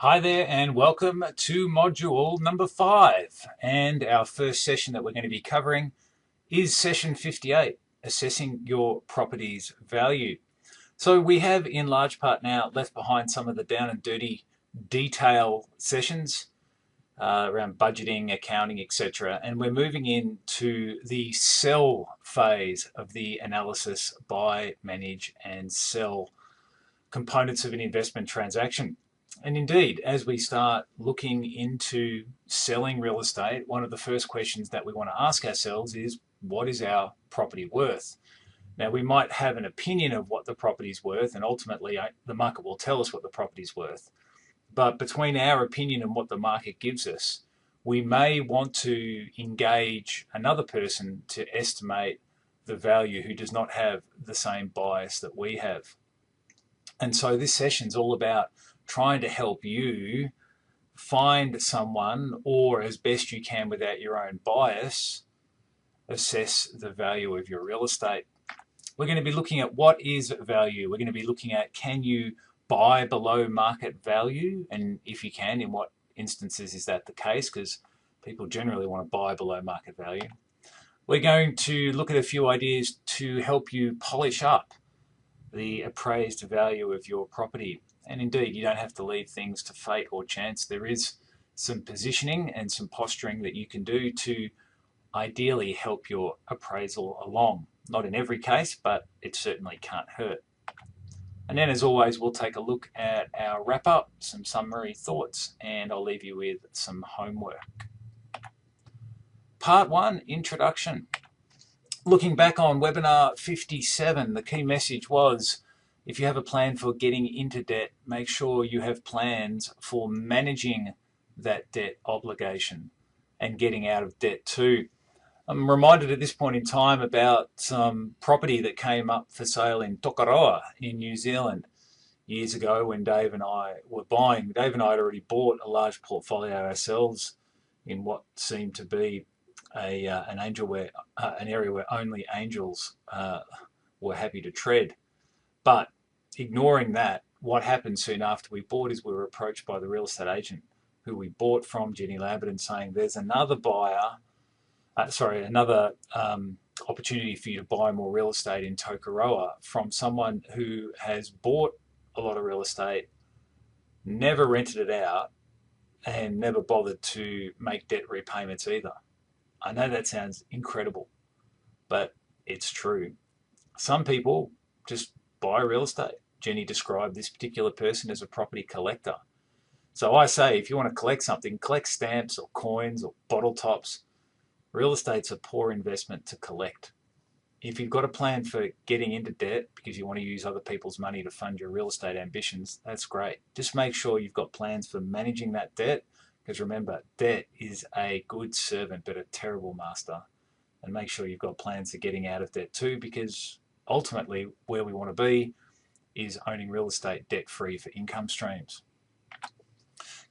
Hi there and welcome to module number 5, and our first session that we're going to be covering is session 58, assessing your property's value. So we have in large part now left behind some of the down and dirty detail sessions around budgeting, accounting, etc. And we're moving into the sell phase of the analysis, buy, manage and sell components of an investment transaction. And indeed, as we start looking into selling real estate, one of the first questions that we want to ask ourselves is, what is our property worth? Now, we might have an opinion of what the property is worth, and ultimately the market will tell us what the property is worth. But between our opinion and what the market gives us, we may want to engage another person to estimate the value who does not have the same bias that we have. And so this session is all about trying to help you find someone, or as best you can without your own bias, assess the value of your real estate. We're going to be looking at what is value. We're going to be looking at, can you buy below market value? And if you can, in what instances is that the case? Because people generally want to buy below market value. We're going to look at a few ideas to help you polish up the appraised value of your property. And indeed, you don't have to leave things to fate or chance. There is some positioning and some posturing that you can do to ideally help your appraisal along. Not in every case, but it certainly can't hurt. And then, as always, we'll take a look at our wrap up, some summary thoughts, and I'll leave you with some homework. Part 1, Introduction. Looking back on webinar 57, the key message was, if you have a plan for getting into debt, make sure you have plans for managing that debt obligation and getting out of debt too. I'm reminded at this point in time about some property that came up for sale in Tokoroa in New Zealand years ago when Dave and I were buying. Dave and I had already bought a large portfolio ourselves in what seemed to be an area where only angels were happy to tread. But ignoring that, what happened soon after we bought is we were approached by the real estate agent who we bought from, Jenny Lamberton, saying there's another another opportunity for you to buy more real estate in Tokoroa from someone who has bought a lot of real estate, never rented it out, and never bothered to make debt repayments either. I know that sounds incredible, but it's true. Some people just buy real estate. Jenny described this particular person as a property collector. So I say, if you want to collect something, collect stamps or coins or bottle tops. Real estate's a poor investment to collect. If you've got a plan for getting into debt because you want to use other people's money to fund your real estate ambitions, that's great. Just make sure you've got plans for managing that debt, because remember, debt is a good servant but a terrible master. And make sure you've got plans for getting out of debt too, because ultimately where we want to be is owning real estate debt-free for income streams.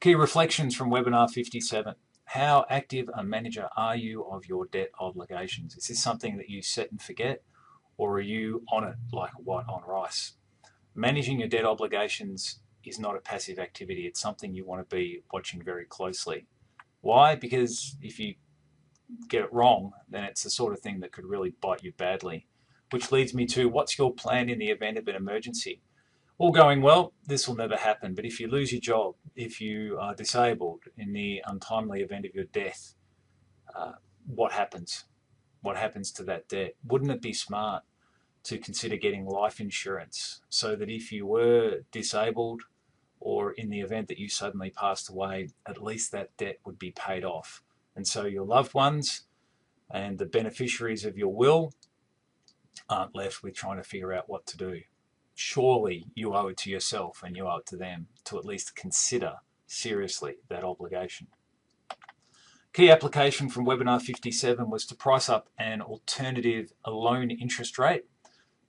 Key reflections from webinar 57. How active a manager are you of your debt obligations? Is this something that you set and forget, or are you on it like white on rice? Managing your debt obligations is not a passive activity. It's something you want to be watching very closely. Why? Because if you get it wrong, then it's the sort of thing that could really bite you badly. Which leads me to, what's your plan in the event of an emergency? All going well, this will never happen. But if you lose your job, if you are disabled in the untimely event of your death, what happens? What happens to that debt? Wouldn't it be smart to consider getting life insurance so that if you were disabled, or in the event that you suddenly passed away, at least that debt would be paid off? And so your loved ones and the beneficiaries of your will aren't left with trying to figure out what to do. Surely you owe it to yourself and you owe it to them to at least consider seriously that obligation. Key application from webinar 57 was to price up an alternative loan interest rate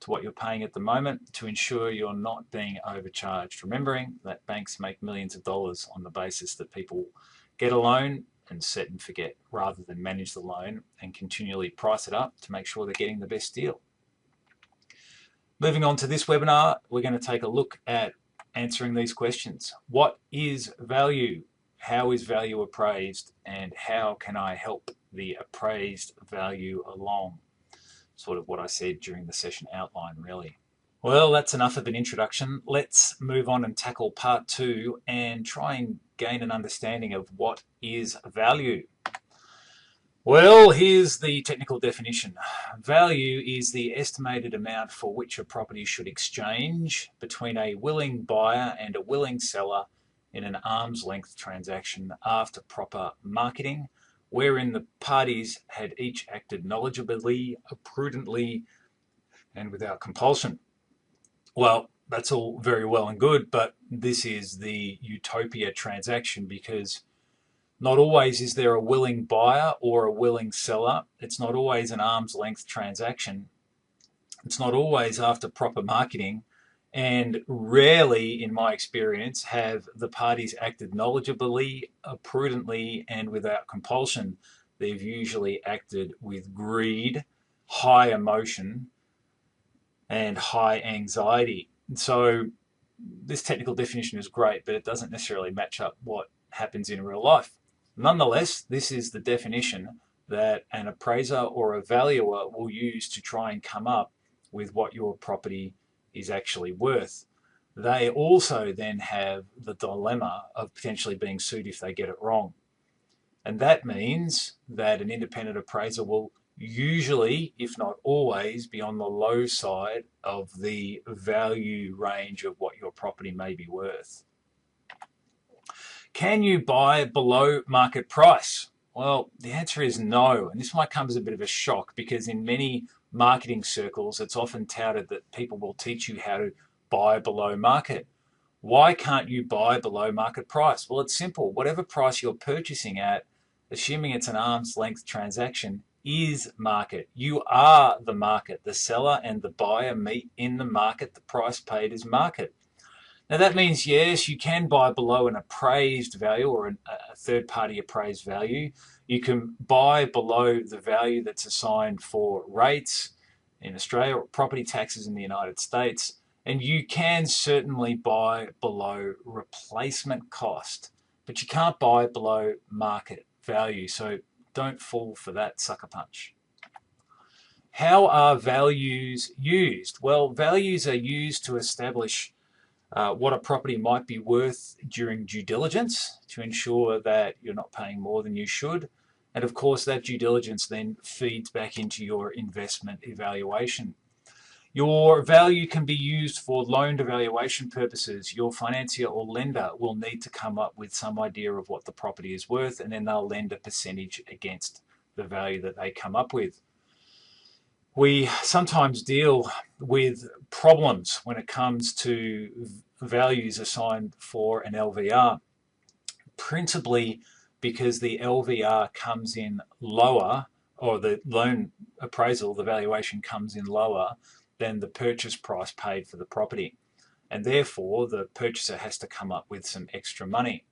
to what you're paying at the moment to ensure you're not being overcharged. Remembering that banks make millions of dollars on the basis that people get a loan and set and forget, rather than manage the loan and continually price it up to make sure they're getting the best deal. Moving on to this webinar, we're going to take a look at answering these questions. What is value? How is value appraised? And how can I help the appraised value along? Sort of what I said during the session outline, really. Well, that's enough of an introduction. Let's move on and tackle part 2 and try and gain an understanding of what is value. Well, here's the technical definition. Value is the estimated amount for which a property should exchange between a willing buyer and a willing seller in an arm's length transaction after proper marketing, wherein the parties had each acted knowledgeably, prudently, and without compulsion. Well, that's all very well and good, but this is the utopia transaction, because not always is there a willing buyer or a willing seller. It's not always an arm's length transaction. It's not always after proper marketing. And rarely, in my experience, have the parties acted knowledgeably, prudently, and without compulsion. They've usually acted with greed, high emotion, and high anxiety. So this technical definition is great, but it doesn't necessarily match up what happens in real life. Nonetheless, this is the definition that an appraiser or a valuer will use to try and come up with what your property is actually worth. They also then have the dilemma of potentially being sued if they get it wrong. And that means that an independent appraiser will usually, if not always, be on the low side of the value range of what your property may be worth. Can you buy below market price? Well, the answer is no. And this might come as a bit of a shock, because in many marketing circles, it's often touted that people will teach you how to buy below market. Why can't you buy below market price? Well, it's simple. Whatever price you're purchasing at, assuming it's an arm's length transaction, is market. You are the market. The seller and the buyer meet in the market. The price paid is market. Now that means, yes, you can buy below an appraised value or a third-party appraised value. You can buy below the value that's assigned for rates in Australia or property taxes in the United States. And you can certainly buy below replacement cost, but you can't buy below market value. So don't fall for that sucker punch. How are values used? Well, values are used to establish what a property might be worth during due diligence to ensure that you're not paying more than you should. And of course, that due diligence then feeds back into your investment evaluation. Your value can be used for loan evaluation purposes. Your financier or lender will need to come up with some idea of what the property is worth, and then they'll lend a percentage against the value that they come up with. We sometimes deal with problems when it comes to values assigned for an LVR, principally because the LVR comes in lower, or the loan appraisal, the valuation comes in lower than the purchase price paid for the property. And therefore, the purchaser has to come up with some extra money.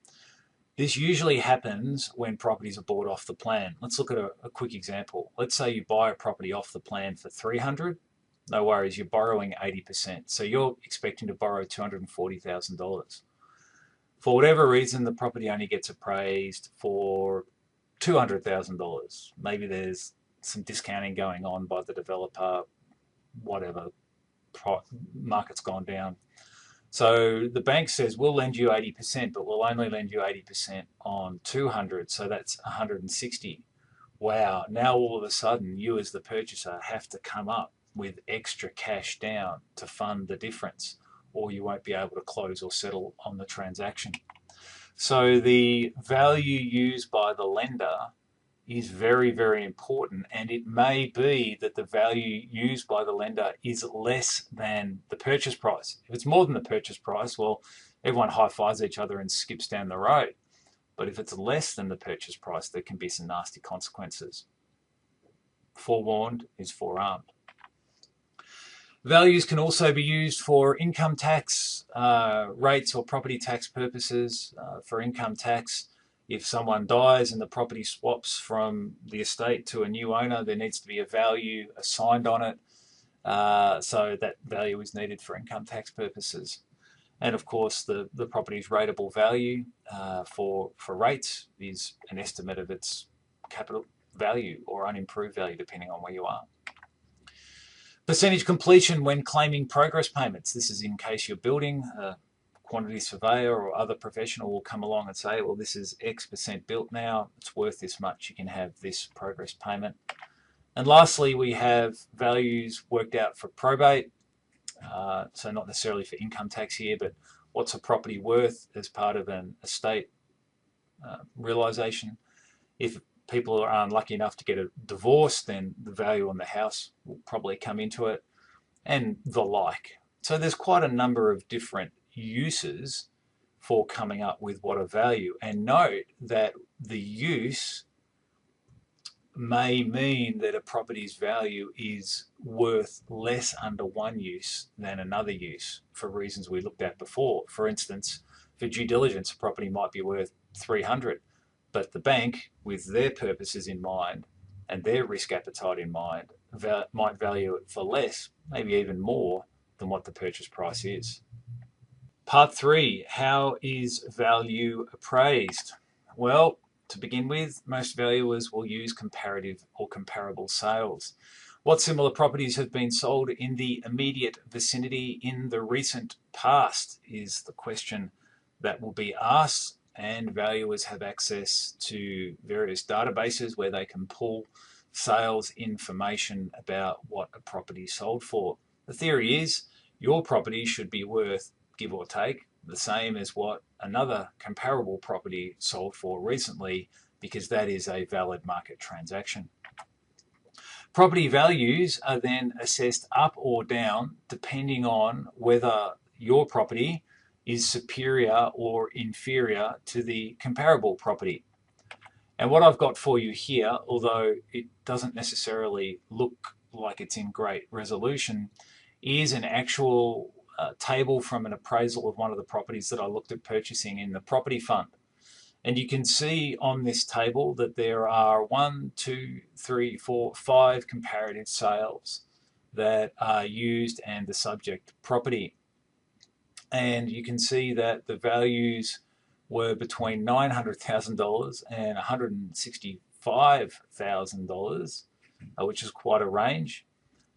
This usually happens when properties are bought off the plan. Let's look at a quick example. Let's say you buy a property off the plan for $300,000. No worries, you're borrowing 80%. So you're expecting to borrow $240,000. For whatever reason, the property only gets appraised for $200,000. Maybe there's some discounting going on by the developer, whatever, market's gone down. So the bank says, we'll lend you 80%, but we'll only lend you 80% on 200, so that's 160. Wow, now all of a sudden you as the purchaser have to come up with extra cash down to fund the difference, or you won't be able to close or settle on the transaction. So the value used by the lender is very, very important, and it may be that the value used by the lender is less than the purchase price. If it's more than the purchase price, well, everyone high-fives each other and skips down the road. But if it's less than the purchase price, there can be some nasty consequences. Forewarned is forearmed. Values can also be used for income tax rates or property tax purposes. For income tax, if someone dies and the property swaps from the estate to a new owner, there needs to be a value assigned on it. So that value is needed for income tax purposes. And of course, the property's rateable value for rates is an estimate of its capital value or unimproved value, depending on where you are. Percentage completion when claiming progress payments. This is in case you're building. A quantity surveyor or other professional will come along and say, well, this is X% built now, it's worth this much, you can have this progress payment. And lastly, we have values worked out for probate. So not necessarily for income tax here, but what's a property worth as part of an estate realisation. If people are unlucky enough to get a divorce, then the value on the house will probably come into it, and the like. So there's quite a number of different uses for coming up with what a value. And note that the use may mean that a property's value is worth less under one use than another use for reasons we looked at before. For instance, for due diligence, a property might be worth 300, but the bank, with their purposes in mind and their risk appetite in mind, might value it for less, maybe even more than what the purchase price is. Part 3, how is value appraised? Well, to begin with, most valuers will use comparative or comparable sales. What similar properties have been sold in the immediate vicinity in the recent past is the question that will be asked, and valuers have access to various databases where they can pull sales information about what a property sold for. The theory is your property should be worth, give or take, the same as what another comparable property sold for recently, because that is a valid market transaction. Property values are then assessed up or down depending on whether your property is superior or inferior to the comparable property. And what I've got for you here, although it doesn't necessarily look like it's in great resolution, is an actual table from an appraisal of one of the properties that I looked at purchasing in the property fund. And you can see on this table that there are 1, 2, 3, 4, 5 comparative sales that are used and the subject property. And you can see that the values were between $900,000 and $165,000, which is quite a range.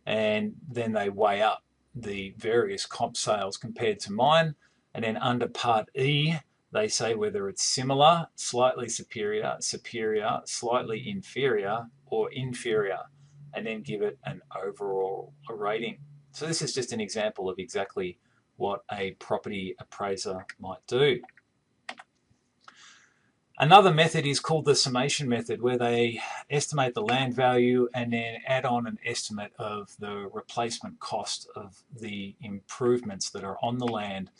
And then they weigh up the various comp sales compared to mine, and then under part E they say whether it's similar, slightly superior, superior, slightly inferior, or inferior, and then give it an overall rating. So this is just an example of exactly what a property appraiser might do. Another method is called the summation method, where they estimate the land value and then add on an estimate of the replacement cost of the improvements that are on the land.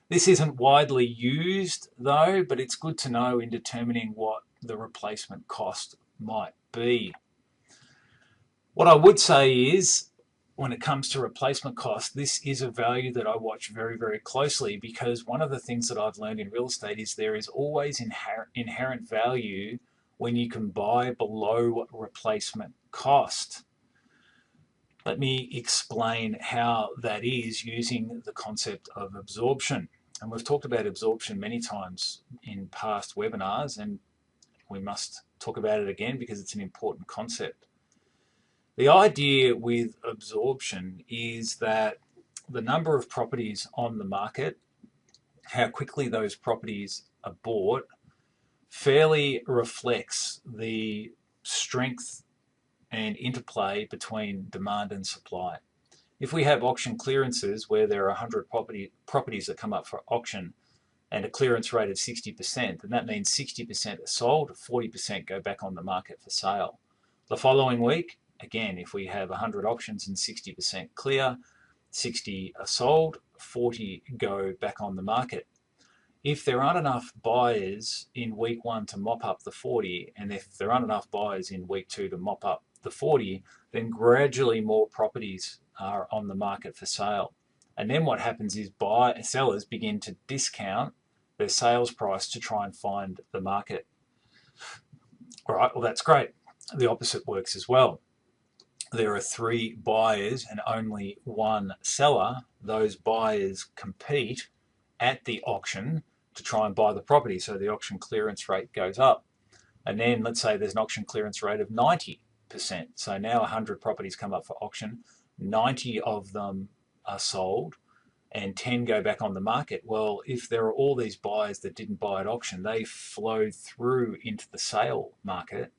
This isn't widely used though, but it's good to know in determining what the replacement cost might be. What I would say is, when it comes to replacement cost, this is a value that I watch very, very closely, because one of the things that I've learned in real estate is there is always inherent value when you can buy below replacement cost. Let me explain how that is using the concept of absorption. And we've talked about absorption many times in past webinars, and we must talk about it again because it's an important concept. The idea with absorption is that the number of properties on the market, how quickly those properties are bought, fairly reflects the strength and interplay between demand and supply. If we have auction clearances where there are 100 properties that come up for auction and a clearance rate of 60%, then that means 60% are sold, 40% go back on the market for sale. The following week, again, if we have 100 auctions and 60% clear, 60 are sold, 40 go back on the market. If there aren't enough buyers in week 1 to mop up the 40, and if there aren't enough buyers in week 2 to mop up the 40, then gradually more properties are on the market for sale. And then what happens is sellers begin to discount their sales price to try and find the market. All right, well, that's great. The opposite works as well. There are 3 buyers and only 1 seller. Those buyers compete at the auction to try and buy the property, so the auction clearance rate goes up. And then let's say there's an auction clearance rate of 90%. So now 100 properties come up for auction, 90 of them are sold, and 10 go back on the market. Well, if there are all these buyers that didn't buy at auction, they flow through into the sale market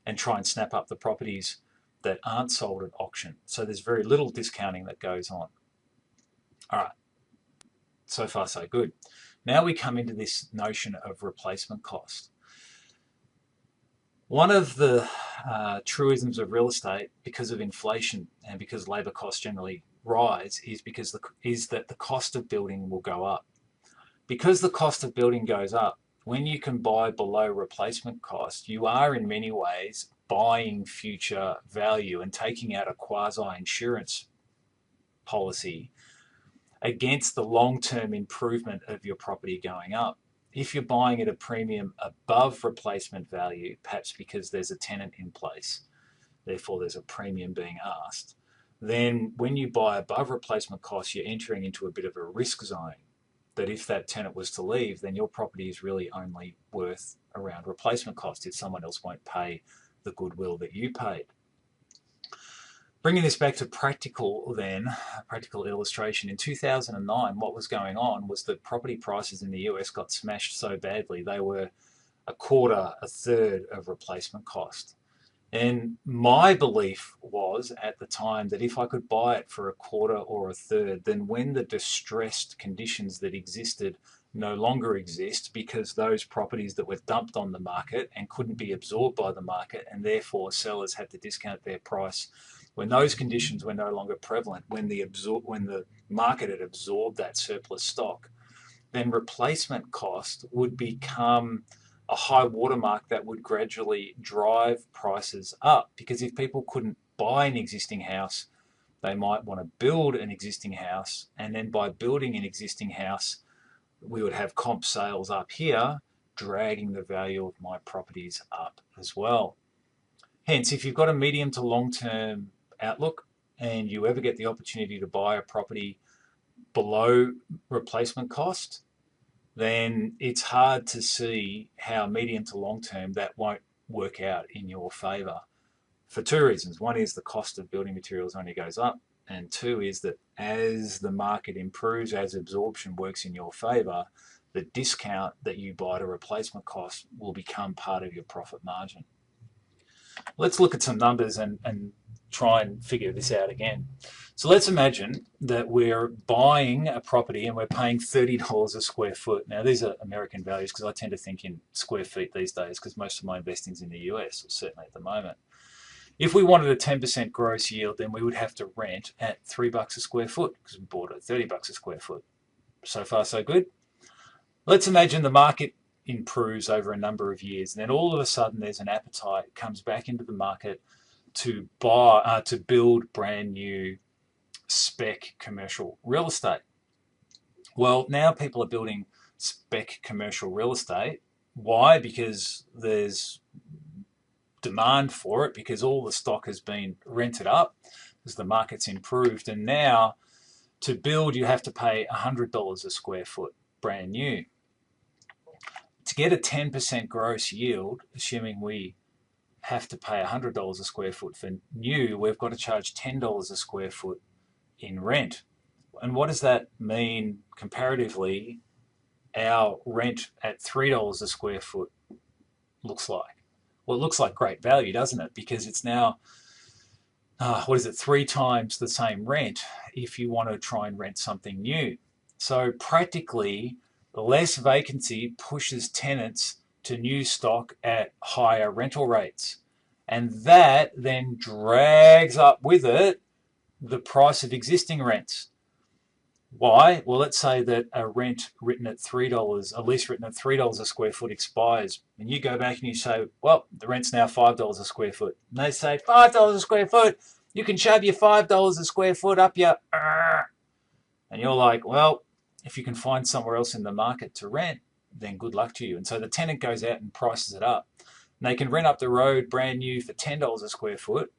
and try and snap up the properties that aren't sold at auction. So there's very little discounting that goes on. All right, so far so good. Now we come into this notion of replacement cost. One of the truisms of real estate, because of inflation and because labour costs generally rise, is that the cost of building will go up. Because the cost of building goes up, when you can buy below replacement cost, you are in many ways buying future value and taking out a quasi-insurance policy against the long-term improvement of your property going up. If you're buying at a premium above replacement value, perhaps because there's a tenant in place, therefore there's a premium being asked, then when you buy above replacement cost, you're entering into a bit of a risk zone that if that tenant was to leave, then your property is really only worth around replacement cost if someone else won't pay the goodwill that you paid. Bringing this back to practical illustration, in 2009, what was going on was that property prices in the US got smashed so badly, they were a quarter, a third of replacement cost. And my belief was at the time that if I could buy it for a quarter or a third, then when the distressed conditions that existed no longer exist because those properties that were dumped on the market and couldn't be absorbed by the market and therefore sellers had to discount their price, when those conditions were no longer prevalent, when the market had absorbed that surplus stock, then replacement cost would become a high watermark that would gradually drive prices up. Because if people couldn't buy an existing house, they might want to build an existing house, and then by building an existing house, we would have comp sales up here, dragging the value of my properties up as well. Hence, if you've got a medium to long-term outlook and you ever get the opportunity to buy a property below replacement cost, then it's hard to see how medium to long term that won't work out in your favour for two reasons. One is the cost of building materials only goes up, and two is that as the market improves, as absorption works in your favour, the discount that you buy to replacement cost will become part of your profit margin. Let's look at some numbers and try and figure this out again. So let's imagine that we're buying a property and we're paying $30 a square foot. Now, these are American values because I tend to think in square feet these days because most of my investing is in the US, or certainly at the moment. If we wanted a 10% gross yield, then we would have to rent at $3 a square foot because we bought at $30 a square foot. So far, so good. Let's imagine the market improves over a number of years, and then all of a sudden there's an appetite comes back into the market to build brand new spec commercial real estate. Well, now people are building spec commercial real estate. Why? Because there's demand for it, because all the stock has been rented up, because the market's improved, and now to build you have to pay $100 a square foot brand new. To get a 10% gross yield, assuming we have to pay $100 a square foot for new, we've got to charge $10 a square foot in rent. And what does that mean comparatively? Our rent at $3 a square foot looks like? Well, it looks like great value, doesn't it? Because it's now, 3 times the same rent if you want to try and rent something new. So practically, less vacancy pushes tenants to new stock at higher rental rates. And that then drags up with it the price of existing rents. Why? Well, let's say that a rent written at $3, a lease written at $3 a square foot expires, and you go back and you say, well, the rent's now $5 a square foot. And they say, $5 a square foot, you can shove your $5 a square foot up your... And you're like, well, if you can find somewhere else in the market to rent, then good luck to you. And so the tenant goes out and prices it up. And they can rent up the road brand new for $10 a square foot.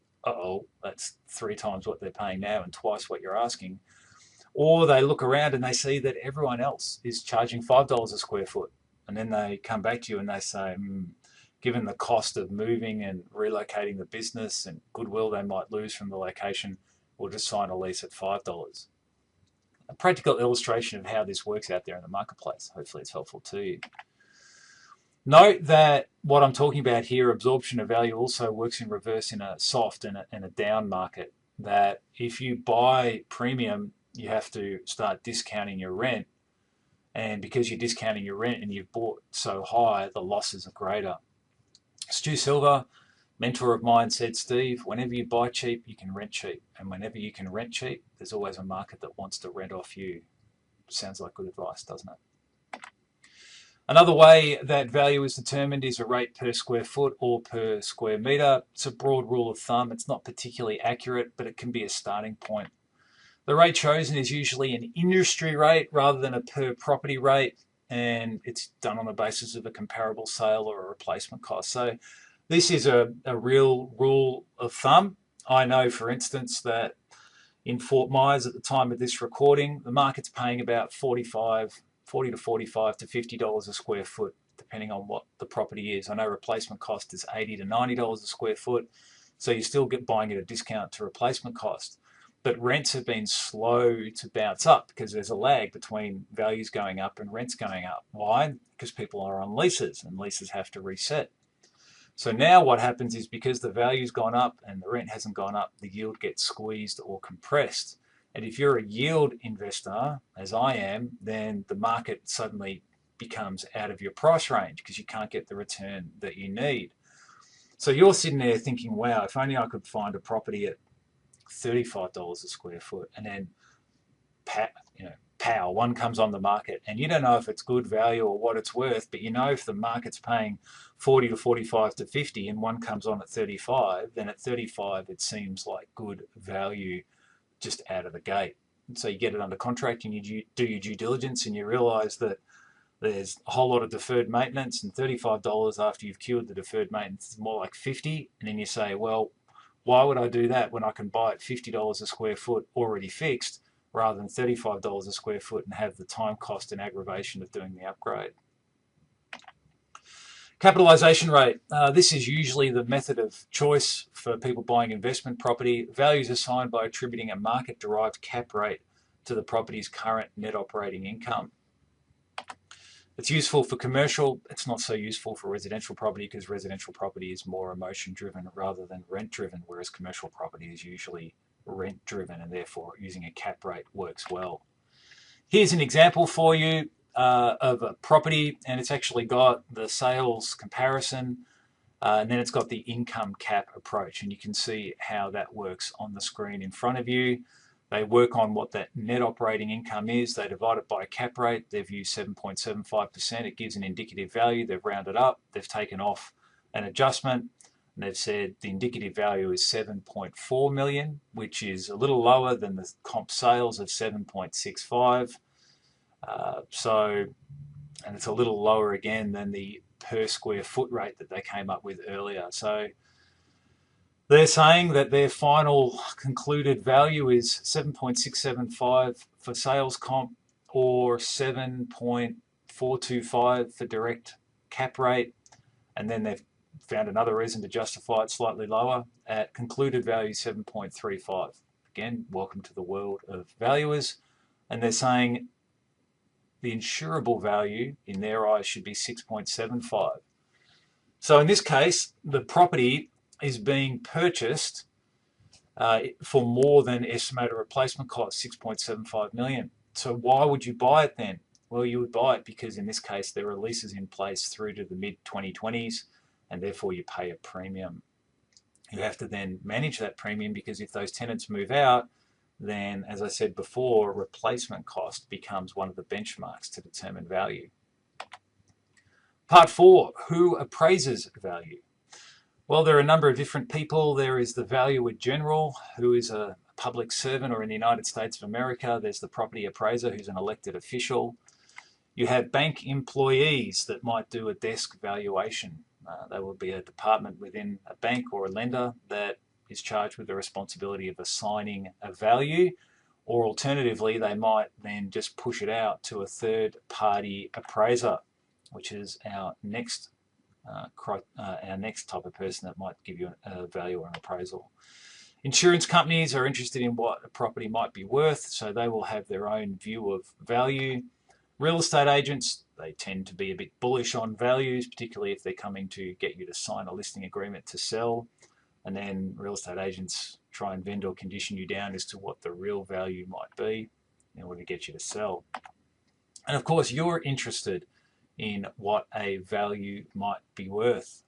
That's 3 times what they're paying now and twice what you're asking. Or they look around and they see that everyone else is charging $5 a square foot. And then they come back to you and they say, given the cost of moving and relocating the business and goodwill they might lose from the location, we'll just sign a lease at $5. A practical illustration of how this works out there in the marketplace. Hopefully it's helpful to you. Note that what I'm talking about here, absorption of value, also works in reverse in a soft and a down market. That if you buy premium, you have to start discounting your rent. And because you're discounting your rent and you've bought so high, the losses are greater. Stu Silver, mentor of mine, said, Steve, whenever you buy cheap, you can rent cheap. And whenever you can rent cheap, there's always a market that wants to rent off you. Sounds like good advice, doesn't it? Another way that value is determined is a rate per square foot or per square metre. It's a broad rule of thumb. It's not particularly accurate, but it can be a starting point. The rate chosen is usually an industry rate rather than a per property rate, and it's done on the basis of a comparable sale or a replacement cost. So this is a real rule of thumb. I know, for instance, that in Fort Myers at the time of this recording, the market's paying about $40 to $45 to $50 a square foot, depending on what the property is. I know replacement cost is $80 to $90 a square foot, so you still get buying at a discount to replacement cost. But rents have been slow to bounce up because there's a lag between values going up and rents going up. Why? Because people are on leases and leases have to reset. So now what happens is because the value's gone up and the rent hasn't gone up, the yield gets squeezed or compressed. And if you're a yield investor, as I am, then the market suddenly becomes out of your price range because you can't get the return that you need. So you're sitting there thinking, wow, if only I could find a property at $35 a square foot, and then pow, one comes on the market, and you don't know if it's good value or what it's worth, but you know if the market's paying 40 to 45 to 50 and one comes on at 35, then at 35 it seems like good value just out of the gate. And so you get it under contract and you do your due diligence and you realize that there's a whole lot of deferred maintenance, and $35 after you've cured the deferred maintenance is more like 50, and then you say, well, why would I do that when I can buy it $50 a square foot already fixed rather than $35 a square foot and have the time cost and aggravation of doing the upgrade? Capitalisation rate. This is usually the method of choice for people buying investment property. Value is assigned by attributing a market-derived cap rate to the property's current net operating income. It's useful for commercial. It's not so useful for residential property because residential property is more emotion-driven rather than rent-driven, whereas commercial property is usually rent-driven, and therefore using a cap rate works well. Here's an example for you of a property, and it's actually got the sales comparison, and then it's got the income cap approach, and you can see how that works on the screen in front of you. They work on what that net operating income is. They divide it by a cap rate. They've used 7.75%. It gives an indicative value. They've rounded up. They've taken off an adjustment. And they've said the indicative value is 7.4 million, which is a little lower than the comp sales of 7.65. And it's a little lower again than the per square foot rate that they came up with earlier. So they're saying that their final concluded value is 7.675 for sales comp or 7.425 for direct cap rate. And then they've found another reason to justify it slightly lower at concluded value 7.35. Again, welcome to the world of valuers. And they're saying the insurable value in their eyes should be 6.75. So in this case, the property is being purchased for more than estimated replacement cost, 6.75 million. So why would you buy it then? Well, you would buy it because in this case there are leases in place through to the mid-2020s, and therefore you pay a premium. You have to then manage that premium because if those tenants move out, then, as I said before, replacement cost becomes one of the benchmarks to determine value. Part 4, who appraises value? Well, there are a number of different people. There is the valuer general, who is a public servant, or in the United States of America, there's the property appraiser, who's an elected official. You have bank employees that might do a desk valuation. There will be a department within a bank or a lender that is charged with the responsibility of assigning a value, Or alternatively, they might then just push it out to a third-party appraiser, which is our next type of person that might give you a value or an appraisal. Insurance companies are interested in what a property might be worth, so they will have their own view of value. Real estate agents, they tend to be a bit bullish on values, particularly if they're coming to get you to sign a listing agreement to sell. And then real estate agents try and vendor condition you down as to what the real value might be in order to get you to sell. And of course, you're interested in what a value might be worth.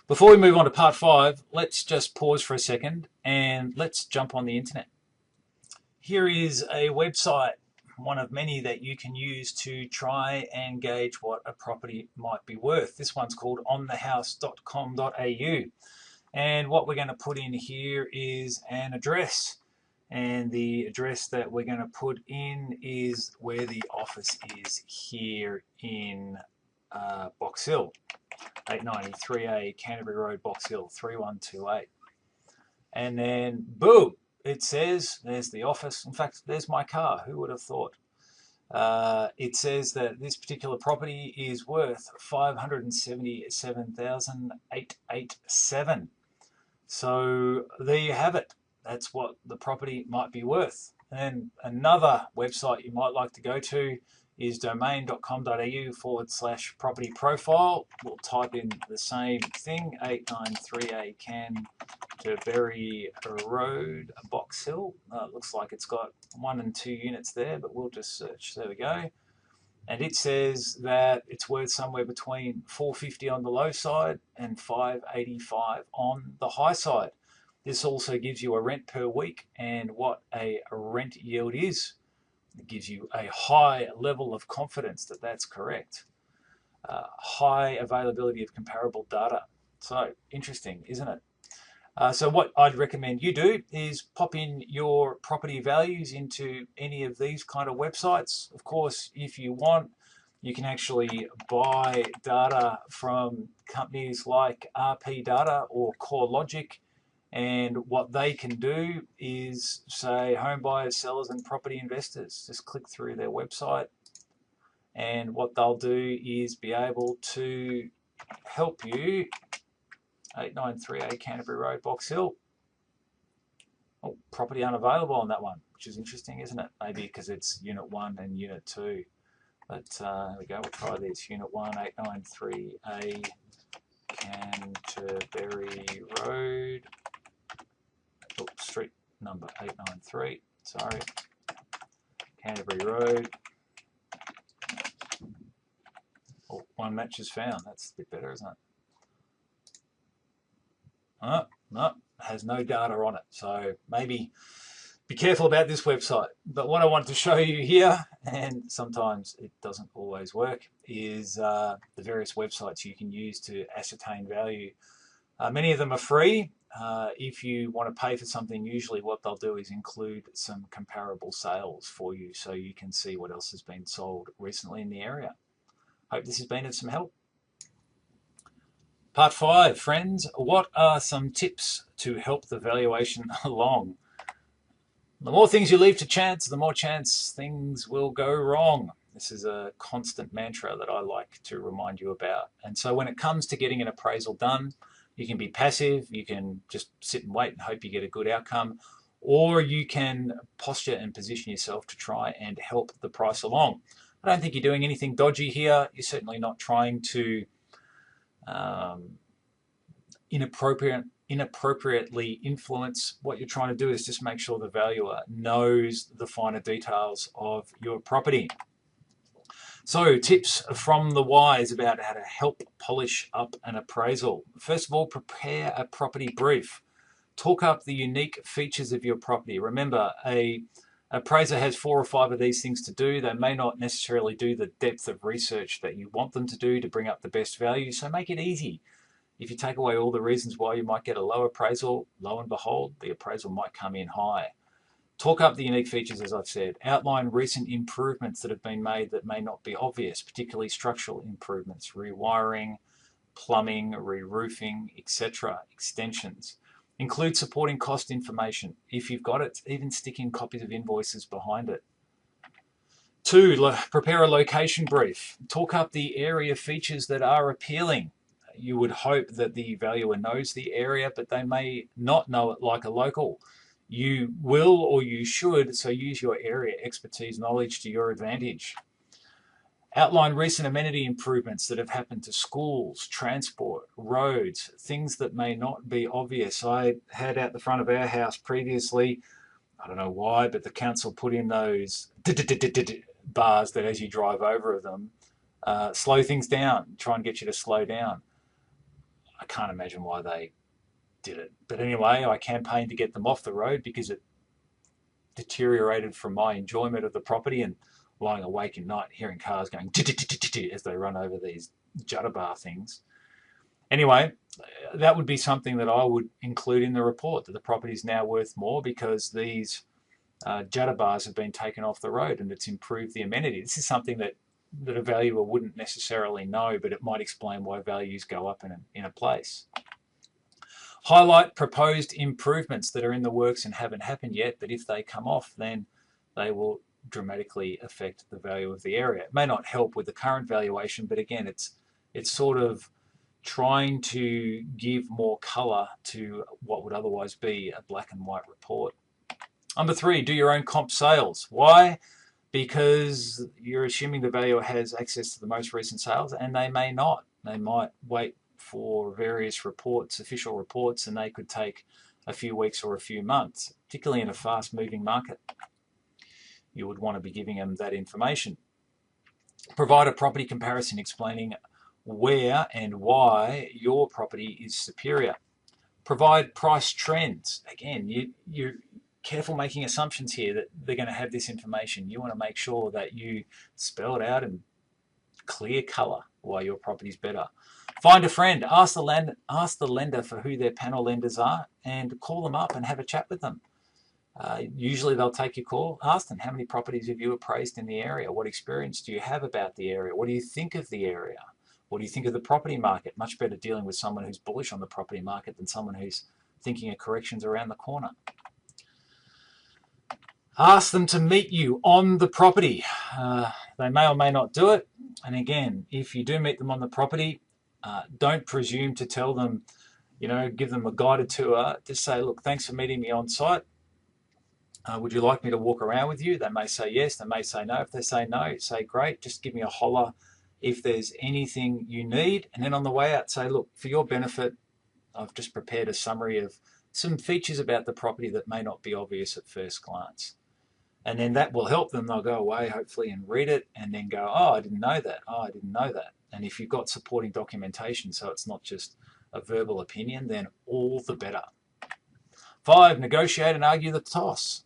Before we move on to part 5, let's just pause for a second and let's jump on the internet. Here is a website, one of many that you can use to try and gauge what a property might be worth. This one's called onthehouse.com.au. And what we're going to put in here is an address. And the address that we're going to put in is where the office is here in Box Hill. 893A Canterbury Road, Box Hill, 3128. And then, boom, it says, there's the office. In fact, there's my car. Who would have thought? It says that this particular property is worth $577,887. So there you have it. That's what the property might be worth. And another website you might like to go to is domain.com.au/property profile. We'll type in the same thing, 893A Canterbury Road, Box Hill. Looks like it's got 1 and 2 units there, but we'll just search. There we go. And it says that it's worth somewhere between $450 on the low side and $585 on the high side. This also gives you a rent per week and what a rent yield is. It gives you a high level of confidence that that's correct. High availability of comparable data. So interesting, isn't it? So what I'd recommend you do is pop in your property values into any of these kind of websites. Of course, if you want, you can actually buy data from companies like RP Data or CoreLogic. And what they can do is say home buyers, sellers, and property investors. Just click through their website. And what they'll do is be able to help you. 893A Canterbury Road, Box Hill. Oh, property unavailable on that one, which is interesting, isn't it? Maybe because it's Unit 1 and Unit 2. But there we go, we'll try this. Unit 1, 893A Canterbury Road. Oh, street number 893, sorry. Canterbury Road. Oh, one match is found. That's a bit better, isn't it? No, has no data on it. So maybe be careful about this website. But what I want to show you here, and sometimes it doesn't always work, is the various websites you can use to ascertain value. Many of them are free. If you want to pay for something, usually what they'll do is include some comparable sales for you so you can see what else has been sold recently in the area. Hope this has been of some help. Part 5, friends, what are some tips to help the valuation along? The more things you leave to chance, the more chance things will go wrong. This is a constant mantra that I like to remind you about. And so when it comes to getting an appraisal done, you can be passive, you can just sit and wait and hope you get a good outcome, or you can posture and position yourself to try and help the price along. I don't think you're doing anything dodgy here. You're certainly not trying to inappropriately influence. What you're trying to do is just make sure the valuer knows the finer details of your property. So tips from the wise about how to help polish up an appraisal. First of all, prepare a property brief. Talk up the unique features of your property. Remember, an appraiser has 4 or 5 of these things to do. They may not necessarily do the depth of research that you want them to do to bring up the best value, so make it easy. If you take away all the reasons why you might get a low appraisal, lo and behold, the appraisal might come in high. Talk up the unique features, as I've said. Outline recent improvements that have been made that may not be obvious, particularly structural improvements, rewiring, plumbing, re-roofing, etc., extensions. Include supporting cost information. If you've got it, even stick in copies of invoices behind it. 2, prepare a location brief. Talk up the area features that are appealing. You would hope that the valuer knows the area, but they may not know it like a local. You will or you should, so use your area expertise knowledge to your advantage. Outline recent amenity improvements that have happened to schools, transport, roads, things that may not be obvious. I had out the front of our house previously, I don't know why, but the council put in those bars that as you drive over them, slow things down, try and get you to slow down. I can't imagine why they did it. But anyway, I campaigned to get them off the road because it deteriorated from my enjoyment of the property, and lying awake at night hearing cars going as they run over these jutta bar things. Anyway, that would be something that I would include in the report, that the property is now worth more because these jutta bars have been taken off the road and it's improved the amenity. This is something that a valuer wouldn't necessarily know, but it might explain why values go up in a place. Highlight proposed improvements that are in the works and haven't happened yet, but if they come off, then they will dramatically affect the value of the area. It may not help with the current valuation, but again, it's sort of trying to give more colour to what would otherwise be a black and white report. Number 3, do your own comp sales. Why? Because you're assuming the valuer has access to the most recent sales, and they may not. They might wait for various reports, official reports, and they could take a few weeks or a few months, particularly in a fast-moving market. You would want to be giving them that information. Provide a property comparison explaining where and why your property is superior. Provide price trends. Again, you're careful making assumptions here that they're going to have this information. You want to make sure that you spell it out in clear colour why your property is better. Find a friend. Ask the lender for who their panel lenders are and call them up and have a chat with them. Usually they'll take your call. Ask them, how many properties have you appraised in the area? What experience do you have about the area? What do you think of the area? What do you think of the property market? Much better dealing with someone who's bullish on the property market than someone who's thinking of corrections around the corner. Ask them to meet you on the property. They may or may not do it. And again, if you do meet them on the property, don't presume to tell them, give them a guided tour. Just say, look, thanks for meeting me on site. Would you like me to walk around with you? They may say yes, they may say no. If they say no, say great, just give me a holler if there's anything you need. And then on the way out, say, look, for your benefit, I've just prepared a summary of some features about the property that may not be obvious at first glance. And then that will help them. They'll go away, hopefully, and read it and then go, oh, I didn't know that. Oh, I didn't know that. And if you've got supporting documentation, so it's not just a verbal opinion, then all the better. 5, negotiate and argue the toss.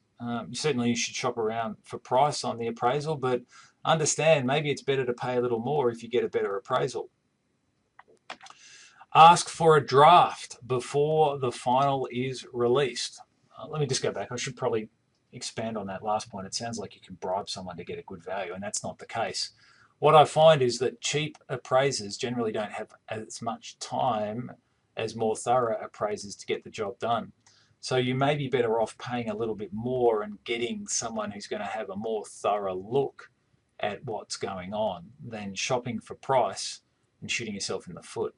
Certainly you should shop around for price on the appraisal, but understand maybe it's better to pay a little more if you get a better appraisal. Ask for a draft before the final is released. Let me just go back. I should probably expand on that last point. It sounds like you can bribe someone to get a good value, and that's not the case. What I find is that cheap appraisers generally don't have as much time as more thorough appraisers to get the job done. So you may be better off paying a little bit more and getting someone who's going to have a more thorough look at what's going on than shopping for price and shooting yourself in the foot.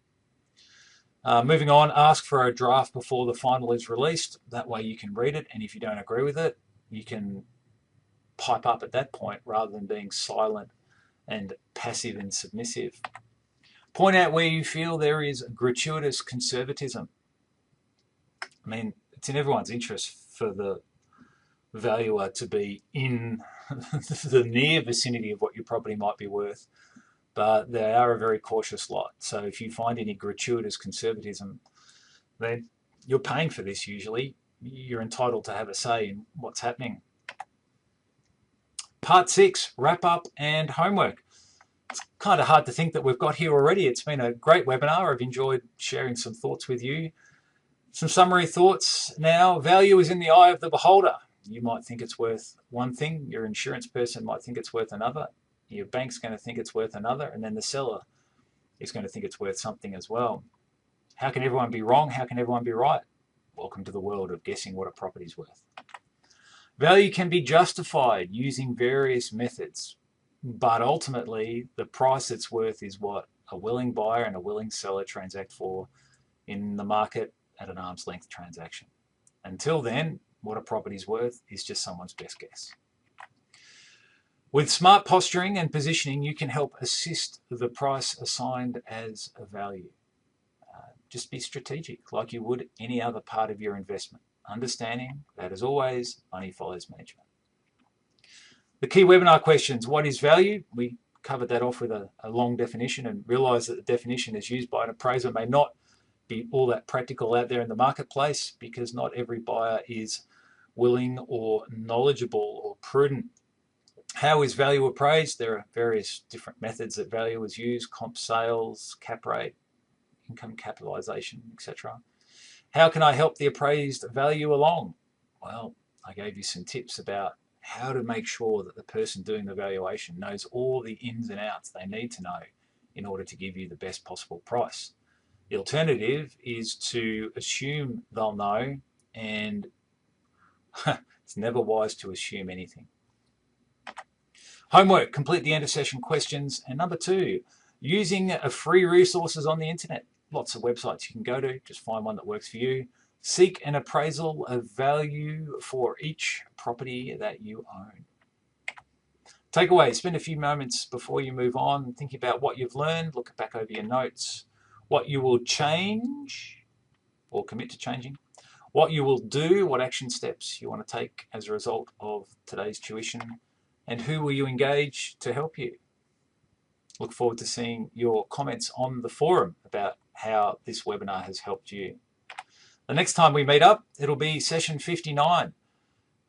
Moving on, ask for a draft before the final is released. That way you can read it, and if you don't agree with it, you can pipe up at that point rather than being silent and passive and submissive. Point out where you feel there is gratuitous conservatism. I mean, it's in everyone's interest for the valuer to be in the near vicinity of what your property might be worth, but they are a very cautious lot. So if you find any gratuitous conservatism, then you're paying for this usually. You're entitled to have a say in what's happening. Part 6, wrap up and homework. It's kind of hard to think that we've got here already. It's been a great webinar. I've enjoyed sharing some thoughts with you. Some summary thoughts now. Value is in the eye of the beholder. You might think it's worth one thing. Your insurance person might think it's worth another. Your bank's going to think it's worth another. And then the seller is going to think it's worth something as well. How can everyone be wrong? How can everyone be right? Welcome to the world of guessing what a property's worth. Value can be justified using various methods, but ultimately the price it's worth is what a willing buyer and a willing seller transact for in the market at an arm's length transaction. Until then, what a property's worth is just someone's best guess. With smart posturing and positioning, you can help assist the price assigned as a value. Just be strategic like you would any other part of your investment, understanding that as always, money follows management. The key webinar questions: what is value? We covered that off with a long definition and realised that the definition as used by an appraiser may not be all that practical out there in the marketplace because not every buyer is willing or knowledgeable or prudent. How is value appraised? There are various different methods that value is used: comp sales, cap rate, income capitalization, etc. How can I help the appraised value along? Well, I gave you some tips about how to make sure that the person doing the valuation knows all the ins and outs they need to know in order to give you the best possible price. The alternative is to assume they'll know, and it's never wise to assume anything. Homework: complete the end of session questions. And number 2, using free resources on the internet. Lots of websites you can go to, just find one that works for you. Seek an appraisal of value for each property that you own. Takeaway: spend a few moments before you move on thinking about what you've learned, look back over your notes, what you will change or commit to changing, what you will do, what action steps you want to take as a result of today's tuition, and who will you engage to help you. Look forward to seeing your comments on the forum about how this webinar has helped you. The next time we meet up, it'll be session 59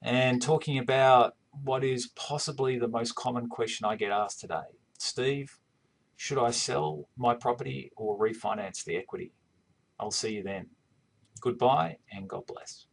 and talking about what is possibly the most common question I get asked today. Steve, should I sell my property or refinance the equity? I'll see you then. Goodbye and God bless.